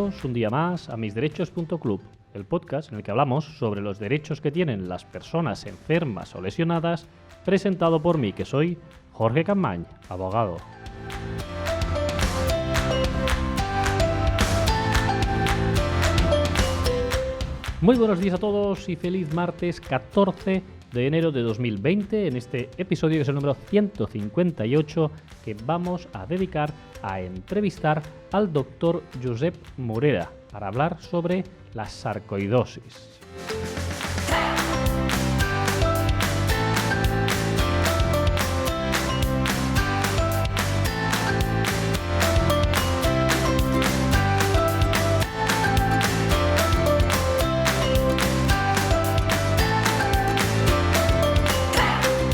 Bienvenidos un día más a misderechos.club, el podcast en el que hablamos sobre los derechos que tienen las personas enfermas o lesionadas, presentado por mí, que soy Jorge Campmany, abogado. Muy buenos días a todos y feliz martes 14 de enero de 2020 en este episodio que es el número 158 que vamos a dedicar a entrevistar al doctor Josep Morera para hablar sobre la sarcoidosis.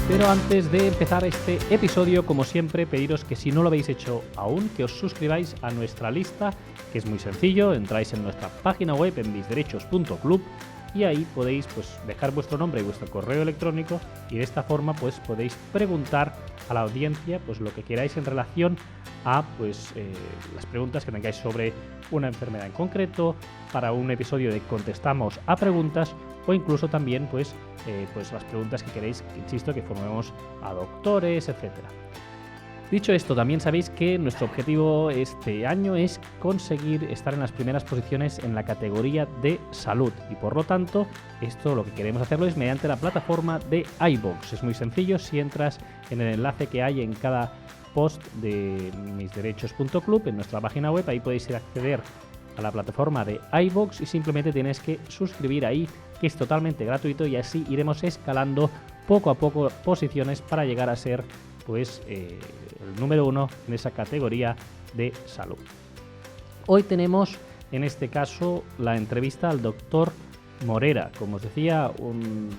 Pero antes de empezar este episodio, como siempre, pediros que si no lo habéis hecho aún, que os suscribáis a nuestra lista, que es muy sencillo. Entráis en nuestra página web en misderechos.club y ahí podéis dejar vuestro nombre y vuestro correo electrónico y de esta forma podéis preguntar a la audiencia lo que queráis en relación a las preguntas que tengáis sobre una enfermedad en concreto, para un episodio de Contestamos a Preguntas, o incluso también las preguntas que queréis, insisto, que formemos a doctores, etcétera. Dicho esto, también sabéis que nuestro objetivo este año es conseguir estar en las primeras posiciones en la categoría de salud y por lo tanto esto lo que queremos hacerlo es mediante la plataforma de iVoox. Es muy sencillo, si entras en el enlace que hay en cada post de misderechos.club en nuestra página web, ahí podéis ir a acceder a la plataforma de iVoox y simplemente tienes que suscribir ahí, que es totalmente gratuito, y así iremos escalando poco a poco posiciones para llegar a ser el número 1 en esa categoría de salud. Hoy tenemos en este caso la entrevista al doctor Morera, como os decía, un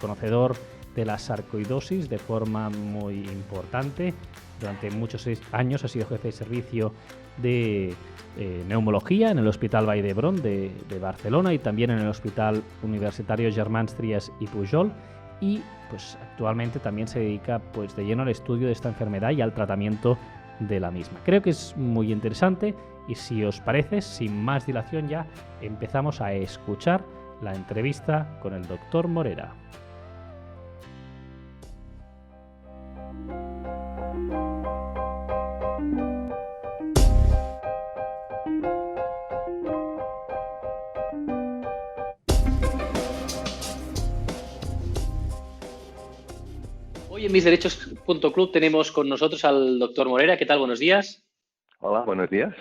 conocedor de la sarcoidosis de forma muy importante. Durante muchos años ha sido jefe de servicio de neumología en el Hospital Vall d'Hebron de Barcelona y también en el Hospital Universitario Germans Trias i Pujol, y actualmente también se dedica de lleno al estudio de esta enfermedad y al tratamiento de la misma. Creo que es muy interesante y si os parece, sin más dilación ya empezamos a escuchar la entrevista con el doctor Morera. Hoy en misderechos.club tenemos con nosotros al doctor Morera. ¿Qué tal? Buenos días. Hola, buenos días.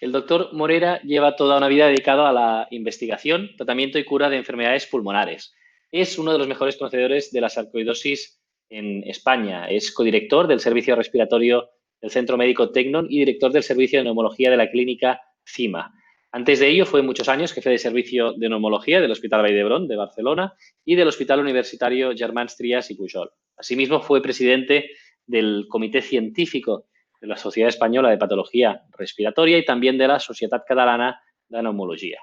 El doctor Morera lleva toda una vida dedicado a la investigación, tratamiento y cura de enfermedades pulmonares. Es uno de los mejores conocedores de la sarcoidosis en España. Es codirector del Servicio Respiratorio del Centro Médico Tecnon y director del Servicio de Neumología de la Clínica CIMA. Antes de ello fue muchos años jefe de servicio de neumología del Hospital Vall d'Hebron de Barcelona y del Hospital Universitario Germans Trias i Pujol. Asimismo, fue presidente del Comité Científico de la Sociedad Española de Patología Respiratoria y también de la Societat Catalana de Neumología.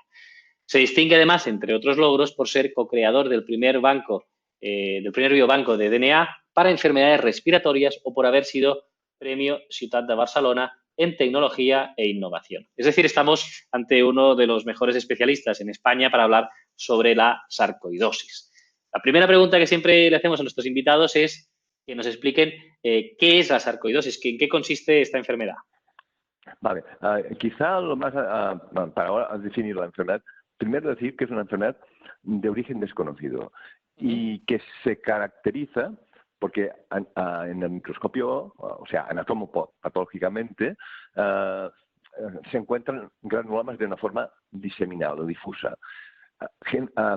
Se distingue además, entre otros logros, por ser co-creador del primer biobanco de DNA para enfermedades respiratorias o por haber sido Premio Ciutat de Barcelona en tecnología e innovación. Es decir, estamos ante uno de los mejores especialistas en España para hablar sobre la sarcoidosis. La primera pregunta que siempre le hacemos a nuestros invitados es que nos expliquen qué es la sarcoidosis, en qué consiste esta enfermedad. Vale, quizá lo más para ahora definir la enfermedad, primero decir que es una enfermedad de origen desconocido y que se caracteriza porque en el microscopio, o sea, anatomopatológicamente, se encuentran granulomas de una forma diseminada o difusa.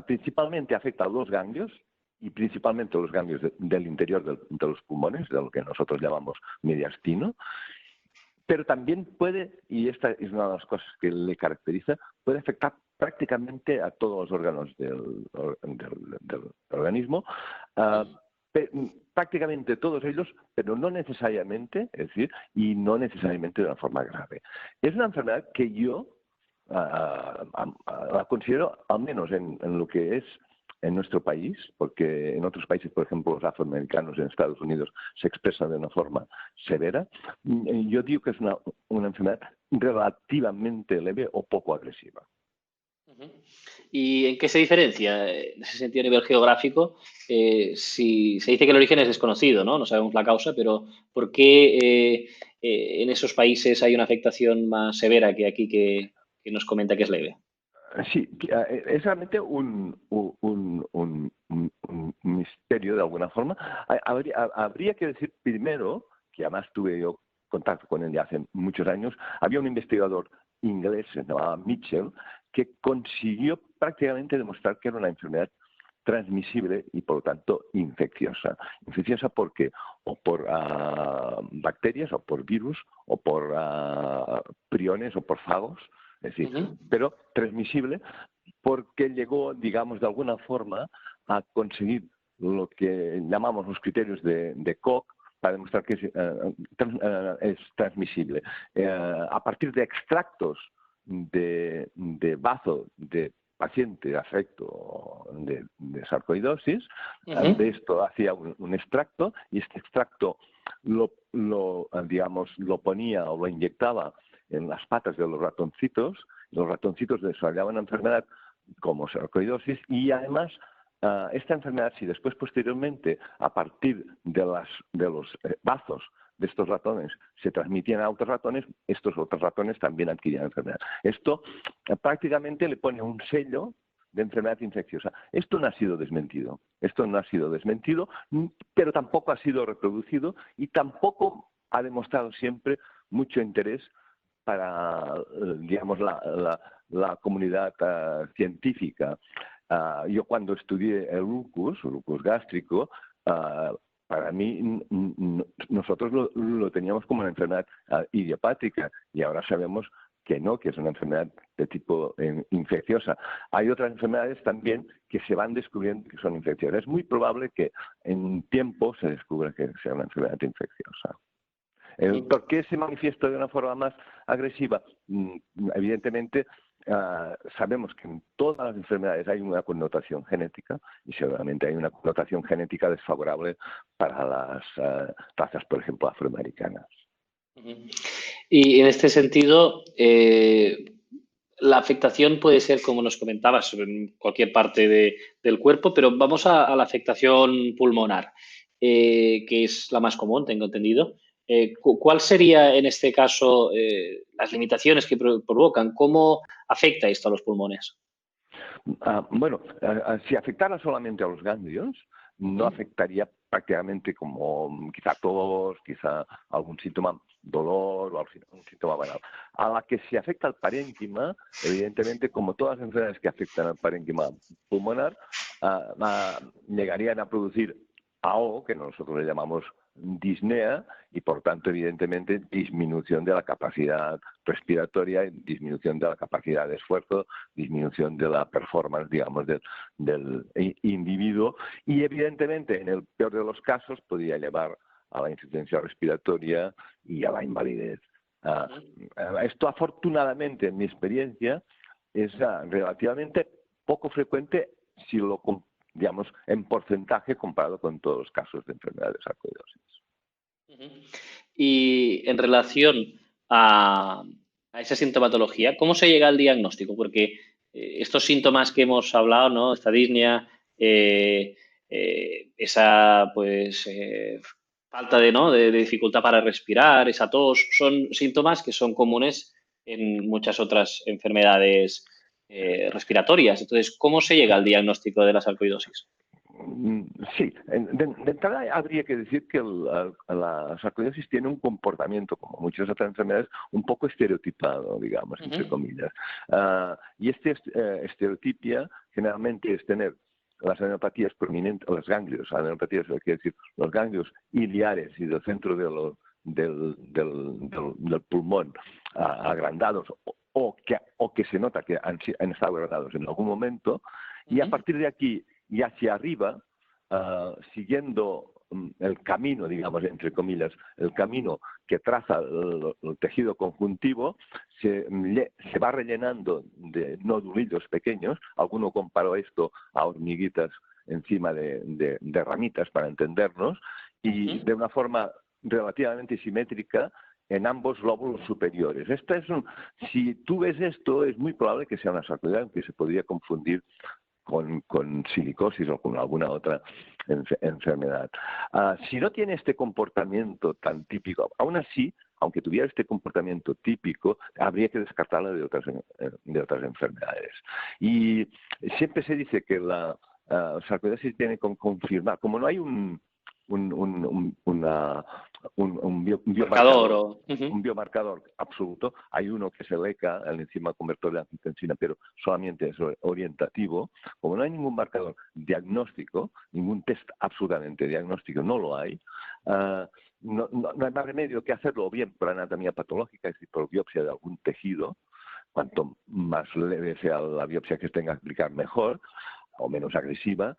Principalmente afecta a los ganglios y principalmente los ganglios del interior de los pulmones, de lo que nosotros llamamos mediastino, pero también puede, y esta es una de las cosas que le caracteriza, puede afectar prácticamente a todos los órganos del organismo, prácticamente todos ellos, pero no necesariamente, es decir, y no necesariamente de una forma grave. Es una enfermedad que yo la considero, al menos en lo que es en nuestro país, porque en otros países, por ejemplo, los afroamericanos en Estados Unidos se expresan de una forma severa. Yo digo que es una enfermedad relativamente leve o poco agresiva. Ujú. ¿Y en qué se diferencia, en ese sentido a nivel geográfico? Si se dice que el origen es desconocido, ¿no? No sabemos la causa, pero ¿por qué en esos países hay una afectación más severa que aquí que nos comenta que es leve? Sí, es realmente un misterio de alguna forma. Habría que decir primero, que además tuve yo contacto con él ya hace muchos años, había un investigador inglés, se llamaba Mitchell, que consiguió prácticamente demostrar que era una enfermedad transmisible y por lo tanto infecciosa. Infecciosa porque o por bacterias o por virus o por priones o por fagos, es decir, pero transmisible porque llegó, digamos, de alguna forma a conseguir lo que llamamos los criterios de Koch para demostrar que es transmisible. A partir de extractos de bazo de paciente afecto de sarcoidosis, de esto hacía un extracto y este extracto digamos, lo ponía o lo inyectaba en las patas de los ratoncitos desarrollaban una enfermedad como sarcoidosis y además esta enfermedad, si después posteriormente a partir de los bazos de estos ratones se transmitían a otros ratones, estos otros ratones también adquirían enfermedad. Esto prácticamente le pone un sello de enfermedad infecciosa. Esto no ha sido desmentido. Pero tampoco ha sido reproducido y tampoco ha demostrado siempre mucho interés para, digamos, la comunidad científica. Yo cuando estudié el lupus gástrico, para mí nosotros lo teníamos como una enfermedad idiopática y ahora sabemos que no, que es una enfermedad de tipo infecciosa. Hay otras enfermedades también que se van descubriendo que son infecciosas. Es muy probable que en tiempo se descubra que sea una enfermedad infecciosa. ¿Por qué se manifiesta de una forma más agresiva? Evidentemente, sabemos que en todas las enfermedades hay una connotación genética y seguramente hay una connotación genética desfavorable para las razas, por ejemplo, afroamericanas. Y en este sentido, la afectación puede ser, como nos comentabas, en cualquier parte del cuerpo, pero vamos a la afectación pulmonar, que es la más común, tengo entendido. ¿Cuál sería en este caso las limitaciones que provocan? ¿Cómo afecta esto a los pulmones? Bueno, si afectara solamente a los ganglios, no afectaría prácticamente como quizá tos, quizá algún síntoma, dolor o algún síntoma banal. A la que se afecta al parénquima, evidentemente, como todas las enfermedades que afectan al parénquima pulmonar, llegarían a producir AO, que nosotros le llamamos disnea, y por tanto, evidentemente, disminución de la capacidad respiratoria, disminución de la capacidad de esfuerzo, disminución de la performance, digamos, del individuo, y evidentemente, en el peor de los casos, podría llevar a la insuficiencia respiratoria y a la invalidez. Esto, afortunadamente, en mi experiencia, es relativamente poco frecuente si lo digamos, en porcentaje comparado con todos los casos de enfermedad de sarcoidosis. Y en relación a esa sintomatología, ¿cómo se llega al diagnóstico? Porque estos síntomas que hemos hablado, ¿no? Esta disnea, esa pues falta de dificultad para respirar, esa tos, son síntomas que son comunes en muchas otras enfermedades respiratorias. Entonces, ¿cómo se llega al diagnóstico de la sarcoidosis? Sí, de entrada habría que decir que la sarcoidosis tiene un comportamiento, como muchas otras enfermedades, un poco estereotipado, digamos, entre comillas. Y estereotipia generalmente es tener las adenopatías prominentes, los ganglios, adenopatías, quiere decir, los ganglios iliares y del centro del pulmón agrandados o que se nota que han estado agrandados en algún momento, y a partir de aquí y hacia arriba, siguiendo el camino, digamos, entre comillas, el camino que traza el tejido conjuntivo se va rellenando de nodulillos pequeños. Alguno comparó esto a hormiguitas encima de ramitas, para entendernos, y de una forma relativamente simétrica en ambos lóbulos superiores. Si tú ves esto, es muy probable que sea una sarcoidosis que se podría confundir con silicosis o con alguna otra enfermedad. Si no tiene este comportamiento tan típico, aún así, aunque tuviera este comportamiento típico, habría que descartarla de otras enfermedades. Y siempre se dice que la sarcoidosis tiene que confirmar, como no hay un biomarcador, un biomarcador absoluto. Hay uno que es el ECA, el enzima convertor de angiotensina, pero solamente es orientativo. Como no hay ningún marcador diagnóstico, ningún test absolutamente diagnóstico, no lo hay, no hay más remedio que hacerlo o bien por anatomía patológica, es decir, por biopsia de algún tejido. Cuanto más leve sea la biopsia que tenga que aplicar, mejor, o menos agresiva.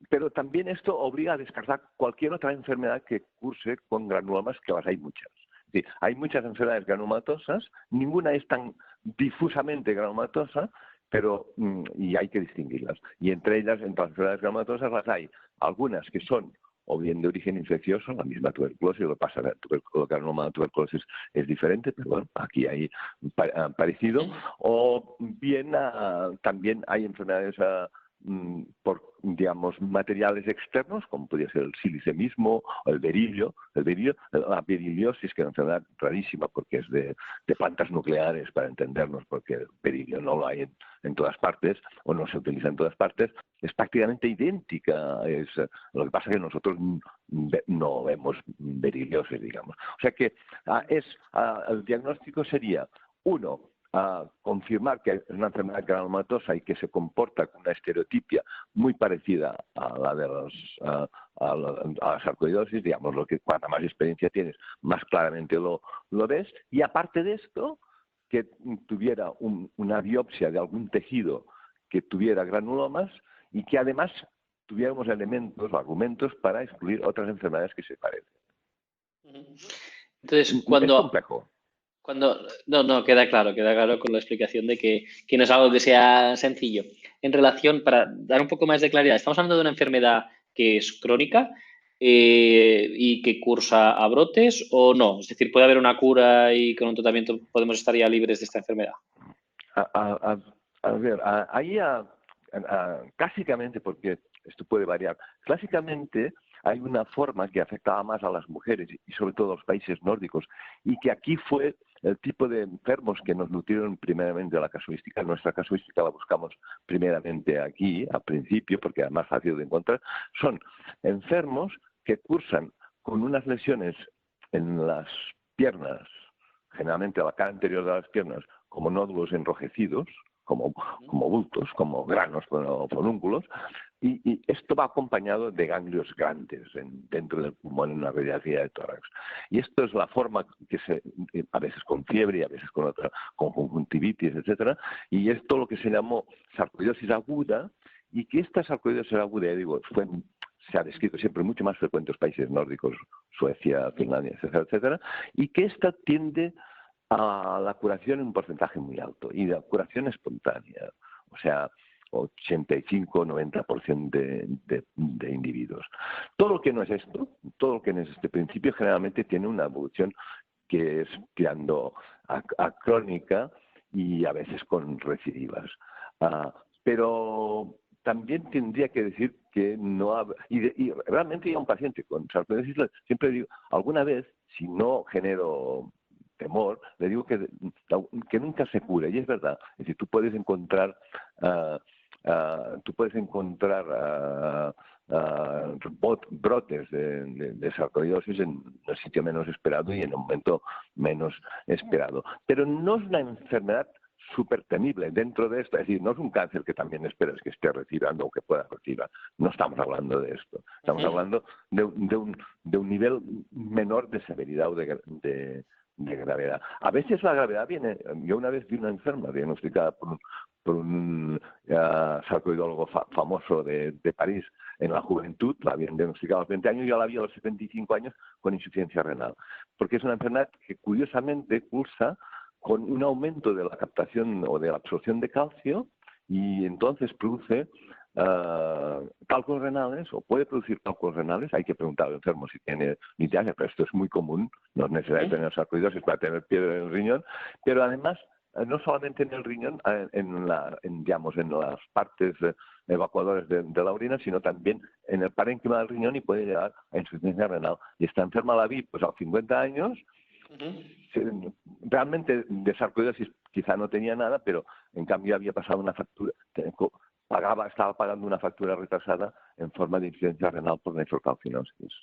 Pero también esto obliga a descartar cualquier otra enfermedad que curse con granulomas, que las hay muchas. Es decir, hay muchas enfermedades granulomatosas, ninguna es tan difusamente granulomatosa, y hay que distinguirlas. Y entre ellas, entre las enfermedades granulomatosas, las hay algunas que son o bien de origen infeccioso, la misma tuberculosis. Lo que pasa, el granuloma de tuberculosis es diferente, pero bueno, aquí hay parecido. O bien también hay enfermedades por, digamos, materiales externos, como podría ser el sílice mismo, o el berilio. La beriliosis, que es una enfermedad rarísima porque es de plantas nucleares, para entendernos, porque el berilio no lo hay en todas partes, o no se utiliza en todas partes, es prácticamente idéntica. Lo que pasa es que nosotros no vemos beriliosis, digamos. O sea que el diagnóstico sería, uno, confirmar que es una enfermedad granulomatosa y que se comporta con una estereotipia muy parecida a la de la sarcoidosis, digamos, cuanta más experiencia tienes, más claramente lo ves. Y aparte de esto, que tuviera una biopsia de algún tejido que tuviera granulomas y que además tuviéramos elementos o argumentos para excluir otras enfermedades que se parecen. Entonces, es complejo. No, queda claro con la explicación de que no es algo que sea sencillo. En relación, para dar un poco más de claridad, estamos hablando de una enfermedad que es crónica y que cursa a brotes, ¿o no? Es decir, ¿puede haber una cura y con un tratamiento podemos estar ya libres de esta enfermedad? A ver, ahí clásicamente, porque esto puede variar, clásicamente hay una forma que afectaba más a las mujeres y sobre todo a los países nórdicos, y que aquí fue el tipo de enfermos que nos nutrieron primeramente de la casuística. Nuestra casuística la buscamos primeramente aquí, al principio, porque era más fácil de encontrar. Son enfermos que cursan con unas lesiones en las piernas, generalmente a la cara anterior de las piernas, como nódulos enrojecidos, como bultos, como granos o fonúnculos, y esto va acompañado de ganglios grandes dentro del pulmón, en una radiografía de tórax. Y esto es la forma que a veces con fiebre y a veces con conjuntivitis, etcétera, y esto lo que se llamó sarcoidosis aguda, y que esta sarcoidosis aguda, se ha descrito siempre mucho más frecuente en los países nórdicos, Suecia, Finlandia, etcétera, etcétera, y que esta tiende a la curación en un porcentaje muy alto, y la curación espontánea, o sea, 85-90% de individuos. Todo lo que no es esto, todo lo que no es este principio, generalmente tiene una evolución que es tirando a crónica y a veces con recidivas. Pero también tendría que decir que no y realmente hay un paciente con sarcoidosis, siempre digo, alguna vez, si no genero temor, le digo que nunca se cure, y es verdad. Es decir, tú puedes encontrar brotes de sarcoidosis en el sitio menos esperado y en un momento menos esperado. Pero no es una enfermedad súper temible dentro de esto. Es decir, no es un cáncer que también esperas que esté retirando o que pueda retirar. No estamos hablando de esto. Estamos hablando de un nivel menor de severidad o de de gravedad. A veces la gravedad viene... Yo una vez vi una enferma diagnosticada por un sarcoidólogo famoso de París en la juventud, la habían diagnosticado a los 20 años, yo la vi a los 75 años con insuficiencia renal, porque es una enfermedad que curiosamente cursa con un aumento de la captación o de la absorción de calcio y entonces produce cálculos renales o puede producir cálculos renales. Hay que preguntar al enfermo si tiene litiasis, pero esto es muy común, no es necesario tener sarcoidosis para tener piedra en el riñón, pero además no solamente en el riñón, digamos, en las partes evacuadoras de la orina, sino también en el parénquima del riñón y puede llegar a insuficiencia renal. Y esta enferma la vi pues a los 50 años. Realmente de sarcoidosis quizá no tenía nada, pero en cambio había pasado una factura, estaba pagando una factura retrasada en forma de insuficiencia renal por nefrocalcinosis.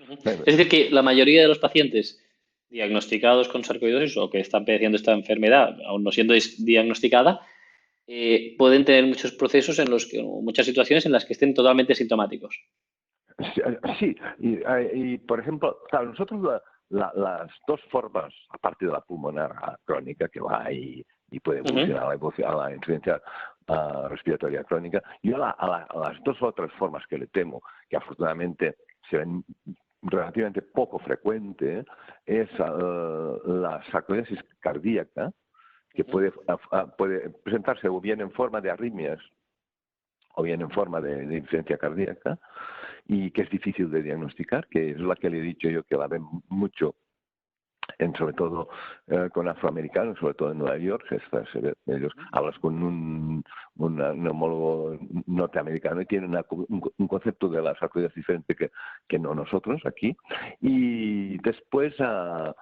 Es decir, que la mayoría de los pacientes diagnosticados con sarcoidosis o que están padeciendo esta enfermedad, aún no siendo diagnosticada, pueden tener muchos procesos muchas situaciones en las que estén totalmente sintomáticos. Sí, y por ejemplo, claro, nosotros las dos formas, aparte de la pulmonar crónica que va y puede evolucionar a la insuficiencia respiratoria crónica, yo a las dos otras formas que le temo, que afortunadamente se ven relativamente poco frecuente, es la sarcoidosis cardíaca, que puede presentarse o bien en forma de arritmias o bien en forma de insuficiencia cardíaca, y que es difícil de diagnosticar, que es la que le he dicho yo que la ven mucho, sobre todo con afroamericanos, sobre todo en Nueva York. Ellos hablas con un neumólogo norteamericano y tienen un concepto de la sarcoidosis diferente que no nosotros aquí. Y después la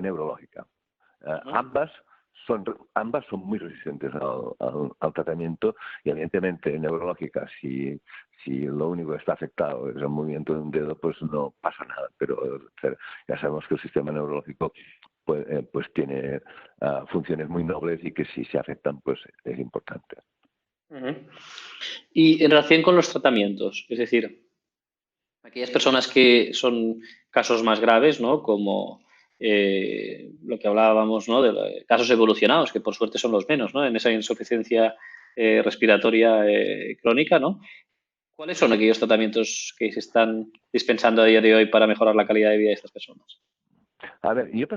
neurológica. Ambas son muy resistentes al tratamiento y evidentemente neurológica, si lo único que está afectado es el movimiento de un dedo, pues no pasa nada, pero ya sabemos que el sistema neurológico pues tiene funciones muy nobles y que si se afectan pues es importante. Y en relación con los tratamientos, es decir, aquellas personas que son casos más graves, ¿no? Como lo que hablábamos, ¿no? De casos evolucionados, que por suerte son los menos, ¿no? En esa insuficiencia respiratoria crónica, ¿no? ¿Cuáles son aquellos tratamientos que se están dispensando a día de hoy para mejorar la calidad de vida de estas personas? A ver, yo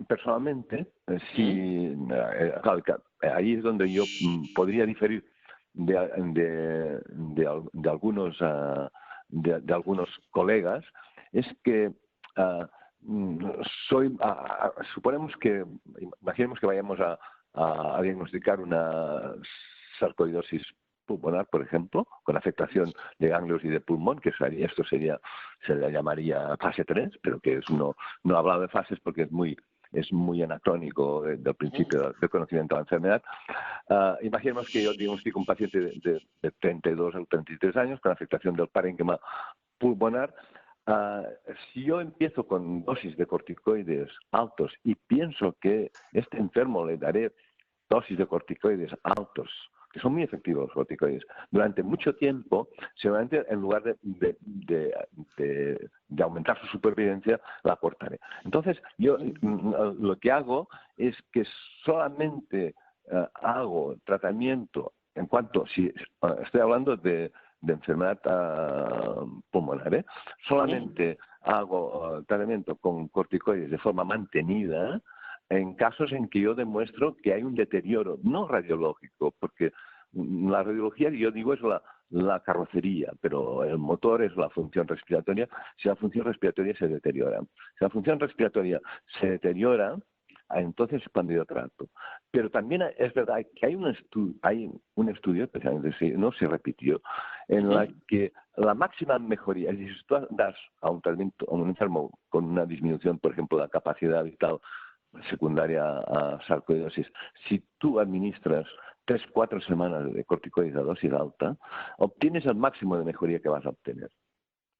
personalmente, sí, ahí es donde yo podría diferir de algunos colegas, es que imaginemos que vayamos a diagnosticar una sarcoidosis pulmonar, por ejemplo, con afectación de ganglios y de pulmón, que se le llamaría fase 3, pero que no he hablado de fases porque es muy anacrónico del principio del conocimiento de la enfermedad. Imaginemos que yo diagnostico un paciente de 32 o 33 años con afectación del parénquima pulmonar. Si yo empiezo con dosis de corticoides altos y pienso que este enfermo le daré dosis de corticoides altos, que son muy efectivos los corticoides, durante mucho tiempo, seguramente en lugar de aumentar su supervivencia, la cortaré. Entonces, yo lo que hago es que solamente hago tratamiento en cuanto, si estoy hablando de enfermedad pulmonar, solamente hago tratamiento con corticoides de forma mantenida en casos en que yo demuestro que hay un deterioro, no radiológico, porque la radiología, yo digo, es la carrocería, pero el motor es la función respiratoria. Si la función respiratoria se deteriora, si la función respiratoria se deteriora, entonces es cuando yo trato. Pero también es verdad que hay un estudio, especialmente no se repitió, en la que la máxima mejoría, es decir, si tú das a un enfermo con una disminución, por ejemplo, de la capacidad vital secundaria a sarcoidosis, si tú administras 3-4 semanas de corticoides a dosis alta, obtienes el máximo de mejoría que vas a obtener.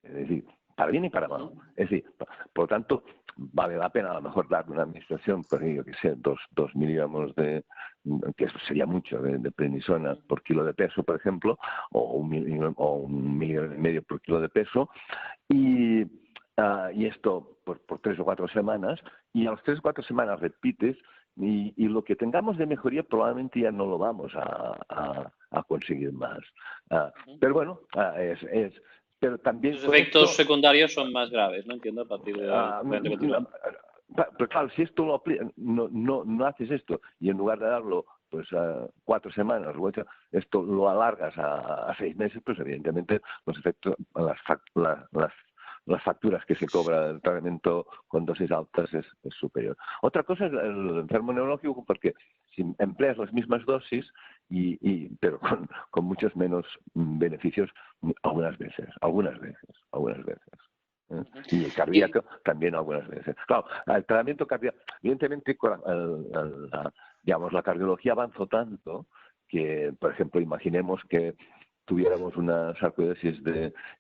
Es decir, para bien y para mal. Es decir, por lo tanto, vale la pena a lo mejor dar una administración, por yo que sé, 2 miligramos que eso sería mucho, de prednisona por kilo de peso, por ejemplo, o 1,5 miligramos por kilo de peso, y y esto por 3 o 4 semanas, y a las 3 o 4 semanas repites, y lo que tengamos de mejoría probablemente ya no lo vamos a conseguir más. Pero bueno, pero también Los con efectos esto... secundarios son más graves, ¿no? Entiendo, a partir del tratamiento continuado. Pero claro, si esto no haces esto y en lugar de darlo pues 4 semanas, esto lo alargas a 6 meses, pues evidentemente los efectos, las facturas que se cobra el tratamiento con dosis altas es superior. Otra cosa es el enfermo neurológico, porque si empleas las mismas dosis, pero con muchos menos beneficios algunas veces. Y el cardíaco también algunas veces. Claro, el tratamiento cardíaco, evidentemente, digamos, la cardiología avanzó tanto que, por ejemplo, imaginemos que tuviéramos una sarcoidosis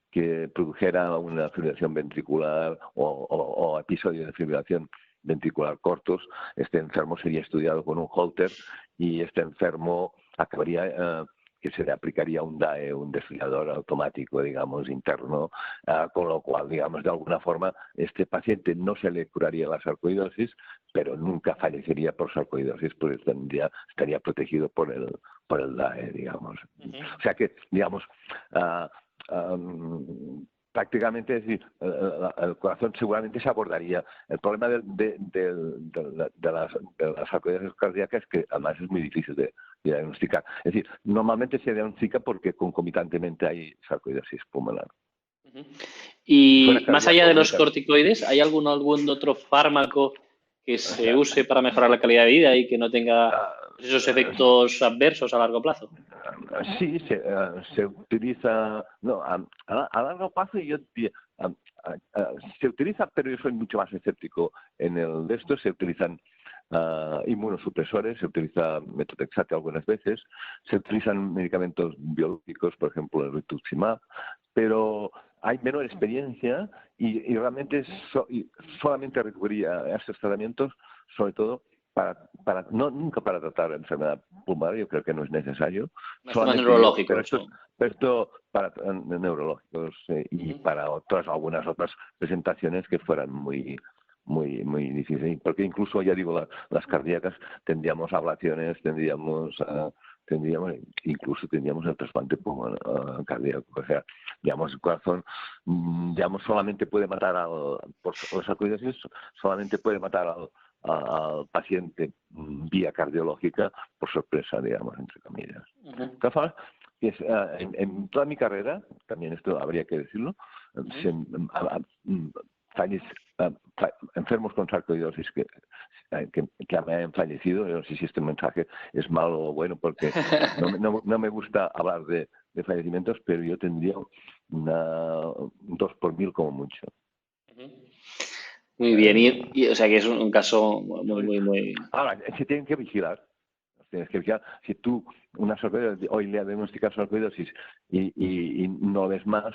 que produjera una fibrilación ventricular o episodio de fibrilación ventricular cortos. Este enfermo sería estudiado con un Holter y este enfermo acabaría... que se le aplicaría un DAE, un desfibrilador automático, digamos, interno, con lo cual, digamos, de alguna forma, este paciente no se le curaría la sarcoidosis, pero nunca fallecería por sarcoidosis, porque estaría protegido por el DAE, digamos. O sea que, digamos, prácticamente, es decir, el corazón seguramente se abordaría. El problema de las sarcoidosis cardíacas es que además es muy difícil de diagnosticar. Es decir, normalmente se diagnostica porque concomitantemente hay sarcoidosis pulmonar. Y más allá de los corticoides, ¿hay algún otro fármaco que se use para mejorar la calidad de vida y que no tenga esos efectos adversos a largo plazo? Sí, se utiliza, no, a largo plazo se utiliza, pero yo soy mucho más escéptico en el de esto. Se utilizan inmunosupresores, se utiliza metotrexate algunas veces, se utilizan medicamentos biológicos, por ejemplo el rituximab, pero hay menor experiencia y realmente solamente recurría a estos tratamientos, sobre todo nunca para tratar enfermedad pulmonar. Yo creo que no es necesario. Más neurológicos. Pero esto para neurológicos y para algunas otras presentaciones que fueran muy difíciles, porque incluso, ya digo, las cardíacas tendríamos ablaciones, incluso tendríamos el trasplante pulmonar cardíaco. O sea, digamos, el corazón, digamos, solamente puede matar por sarcoidosis, solamente puede matar al paciente vía cardiológica por sorpresa, digamos, entre comillas. En toda mi carrera, también esto habría que decirlo, enfermos con sarcoidosis que me hayan fallecido. Yo no sé si este mensaje es malo o bueno, porque no me gusta hablar de fallecimientos, pero yo tendría 2 por 1000 como mucho. Muy bien, o sea que es un caso muy... Ahora, se tienen que vigilar. Tienes que vigilar. Si tú hoy le diagnosticas sarcoidosis y no ves más,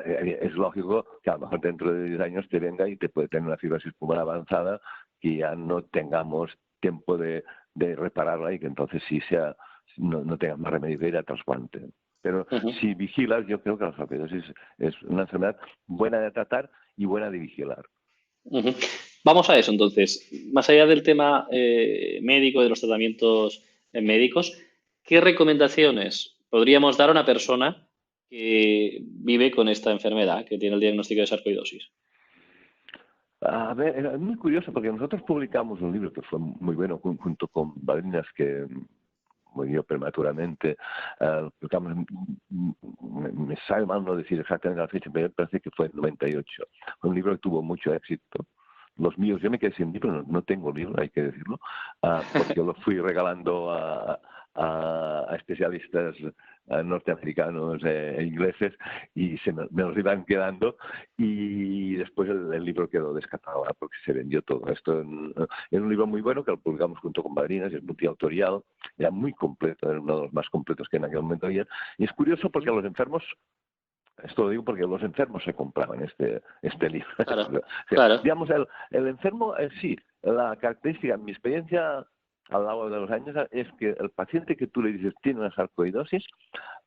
es lógico que a lo mejor dentro de 10 años te venga y te puede tener una fibrosis pulmonar avanzada y ya no tengamos tiempo de repararla y que entonces no tengas más remedio que ir a trasplante. Pero si vigilas, yo creo que la sarcoidosis es una enfermedad buena de tratar y buena de vigilar. Vamos a eso entonces. Más allá del tema médico, de los tratamientos médicos, ¿qué recomendaciones podríamos dar a una persona que vive con esta enfermedad, que tiene el diagnóstico de sarcoidosis? A ver, es muy curioso porque nosotros publicamos un libro que fue muy bueno junto con Badrinas, que murió prematuramente. Me sabe mal no decir exactamente la fecha, pero parece que fue en 98. Fue un libro que tuvo mucho éxito. Los míos, yo me quedé sin libro, no tengo libro, hay que decirlo, porque yo lo fui regalando a especialistas norteamericanos e ingleses y me los iban quedando, y después el libro quedó descartado porque se vendió todo. Esto era un libro muy bueno que lo publicamos junto con Badrinas, es multiautorial, era muy completo, era uno de los más completos que en aquel momento había, y es curioso porque a los enfermos, esto lo digo porque los enfermos se compraban este libro. Claro, o sea, claro. Digamos, el enfermo, sí, la característica, mi experiencia a lo largo de los años es que el paciente que tú le dices tiene una sarcoidosis,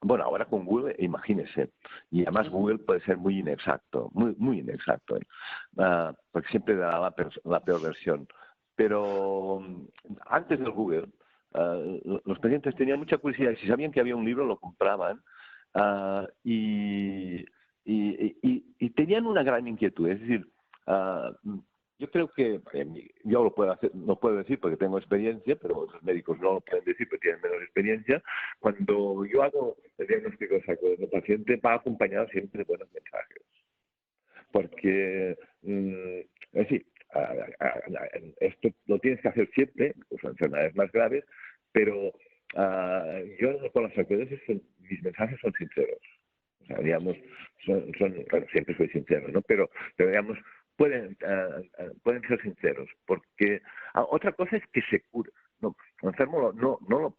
bueno, ahora con Google, imagínese, y además Google puede ser muy inexacto, muy inexacto, porque siempre da la peor versión. Pero antes del Google, los pacientes tenían mucha curiosidad y si sabían que había un libro lo compraban y tenían una gran inquietud. Es decir, yo creo que yo no puedo decir porque tengo experiencia, pero otros médicos no lo pueden decir porque tienen menos experiencia. Cuando yo hago el diagnóstico de sarcoidosis del paciente va acompañado siempre de buenos mensajes. Porque, es decir, esto lo tienes que hacer siempre, incluso en enfermedades más graves, pero yo con las sarcoidosis mis mensajes son sinceros. O sea, digamos, bueno, siempre soy sincero, ¿no? Pero digamos, pueden ser sinceros, porque otra cosa es que se cure. No, el enfermo no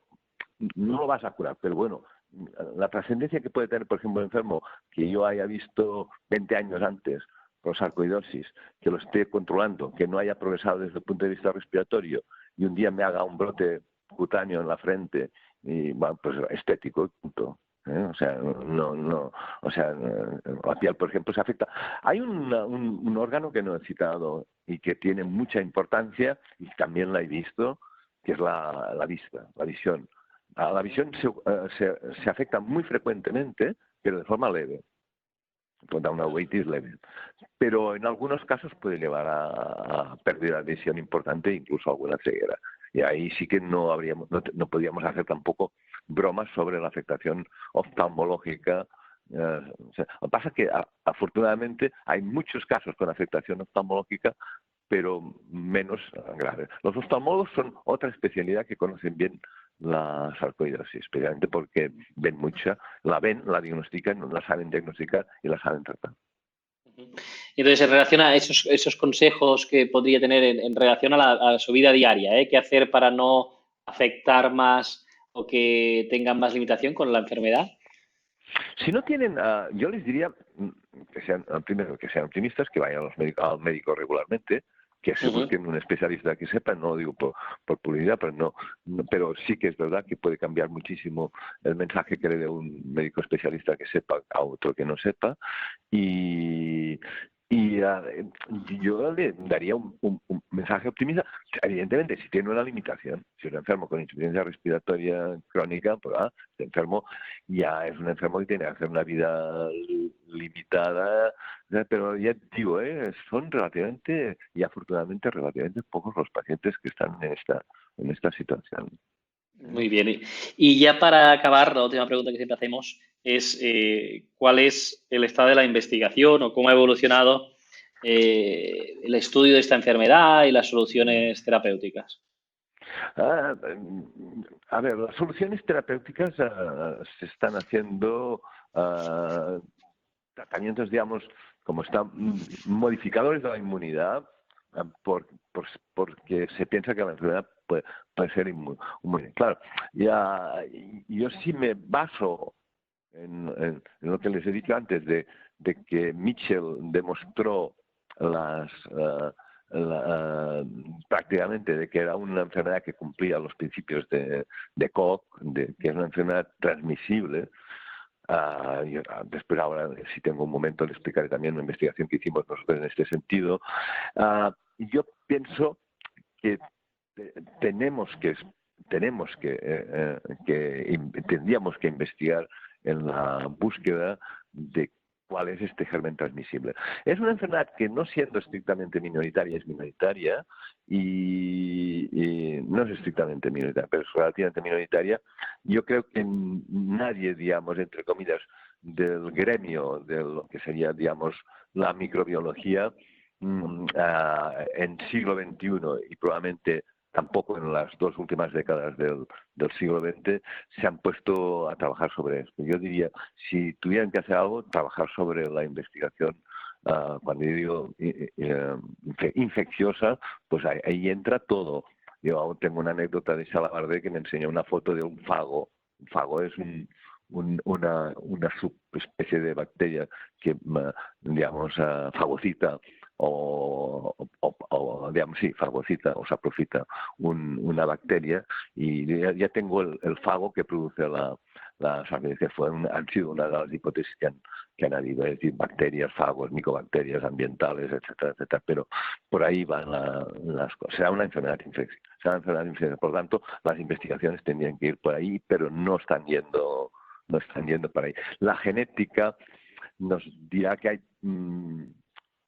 lo vas a curar, pero bueno, la trascendencia que puede tener, por ejemplo, un enfermo que yo haya visto 20 años antes con sarcoidosis, que lo esté controlando, que no haya progresado desde el punto de vista respiratorio y un día me haga un brote cutáneo en la frente y bueno, pues estético, punto. O sea, la piel, por ejemplo, se afecta. Hay un órgano que no he citado y que tiene mucha importancia y también la he visto, que es la vista, la visión. La visión se afecta muy frecuentemente, pero de forma leve. Da una uveitis leve. Pero en algunos casos puede llevar a pérdida de visión importante, incluso alguna ceguera. Y ahí sí que no podíamos hacer tampoco bromas sobre la afectación oftalmológica. Lo que pasa es que afortunadamente hay muchos casos con afectación oftalmológica, pero menos graves. Los oftalmólogos son otra especialidad que conocen bien la sarcoidosis, especialmente porque ven mucha, la diagnostican, la saben diagnosticar y la saben tratar. Entonces, en relación a esos consejos que podría tener en relación a su vida diaria, ¿qué hacer para no afectar más o que tengan más limitación con la enfermedad? Si no tienen, yo les diría primero que sean optimistas, que vayan al médico regularmente, que se busquen un especialista que sepa, no lo digo por publicidad, pero sí que es verdad que puede cambiar muchísimo el mensaje que le dé un médico especialista que sepa a otro que no sepa. Y yo le daría un mensaje optimista. Evidentemente, si tiene una limitación, si es un enfermo con insuficiencia respiratoria crónica, pues este enfermo ya es un enfermo que tiene que hacer una vida limitada, pero ya digo, son relativamente y afortunadamente relativamente pocos los pacientes que están en esta situación. Muy bien. Y ya para acabar, la última pregunta que siempre hacemos es ¿cuál es el estado de la investigación o cómo ha evolucionado el estudio de esta enfermedad y las soluciones terapéuticas? A ver, las soluciones terapéuticas se están haciendo tratamientos, digamos, como están modificadores de la inmunidad, porque se piensa que la enfermedad puede ser inmune. Claro, yo sí me baso en lo que les he dicho antes, de que Mitchell demostró prácticamente de que era una enfermedad que cumplía los principios de Koch, que es una enfermedad transmisible. Después ahora, si tengo un momento, le explicaré también una investigación que hicimos nosotros en este sentido. Yo pienso que tendríamos que investigar en la búsqueda de cuál es este germen transmisible. Es una enfermedad que, no siendo estrictamente minoritaria, es minoritaria y no es estrictamente minoritaria, pero es relativamente minoritaria. Yo creo que nadie, digamos, entre comillas, del gremio de lo que sería, digamos, la microbiología en siglo XXI y probablemente tampoco en las 2 últimas décadas del siglo XX se han puesto a trabajar sobre esto. Yo diría, si tuvieran que hacer algo, trabajar sobre la investigación, cuando yo digo infecciosa, pues ahí entra todo. Yo tengo una anécdota de Salabarde que me enseñó una foto de un fago. Un fago es una subespecie de bacteria que, digamos, fagocita digamos, sí, fagocita o saprofita una bacteria, y ya tengo el fago que produce la sarcoidosis. Han sido una de las hipótesis que han habido, es decir, bacterias, fagos, micobacterias ambientales, etcétera, etcétera, pero por ahí van las cosas. Será una enfermedad infecciosa. Por lo tanto, las investigaciones tendrían que ir por ahí, pero no están yendo por ahí. La genética nos dirá que hay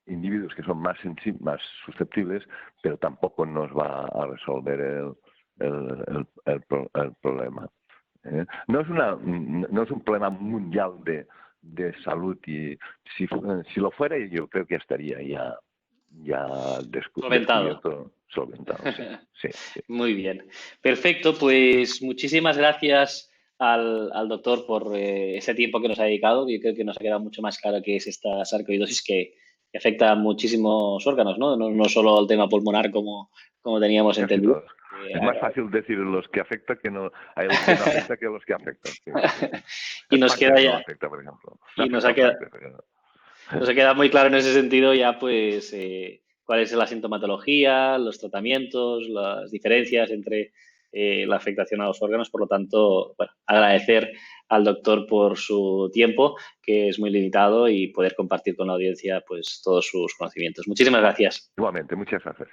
individuos que son más susceptibles, pero tampoco nos va a resolver el problema. No es un problema mundial de salud, y si lo fuera, yo creo que estaría ya descubierto, solventado. Sí. Muy bien. Perfecto, pues muchísimas gracias al doctor por ese tiempo que nos ha dedicado. Yo creo que nos ha quedado mucho más claro qué es esta sarcoidosis que afecta a muchísimos órganos, ¿no? No solo el tema pulmonar como teníamos entendido. Es más fácil decir los que afecta que no, hay los que no afecta que los que afectan. Sí. Y nos queda ya. No afecta, por ejemplo. Y nos ha quedado muy claro en ese sentido ya, pues, cuál es la sintomatología, los tratamientos, las diferencias entre la afectación a los órganos. Por lo tanto, bueno, agradecer al doctor por su tiempo, que es muy limitado, y poder compartir con la audiencia, pues, todos sus conocimientos. Muchísimas gracias. Igualmente, muchas gracias.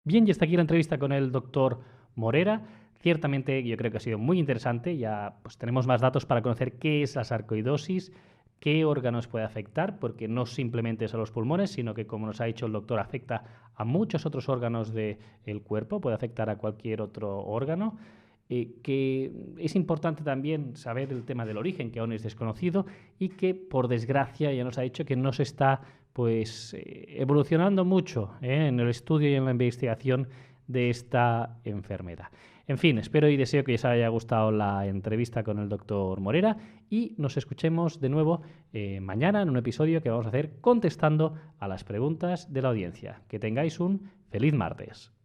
Bien, y hasta aquí la entrevista con el doctor Morera. Ciertamente yo creo que ha sido muy interesante. Ya pues tenemos más datos para conocer qué es la sarcoidosis, qué órganos puede afectar, porque no simplemente es a los pulmones, sino que, como nos ha dicho el doctor, afecta a muchos otros órganos del cuerpo, puede afectar a cualquier otro órgano. Que es importante también saber el tema del origen, que aún es desconocido, y que, por desgracia, ya nos ha dicho que no se está evolucionando mucho en el estudio y en la investigación de esta enfermedad. En fin, espero y deseo que os haya gustado la entrevista con el doctor Morera, y nos escuchemos de nuevo mañana en un episodio que vamos a hacer contestando a las preguntas de la audiencia. Que tengáis un feliz martes.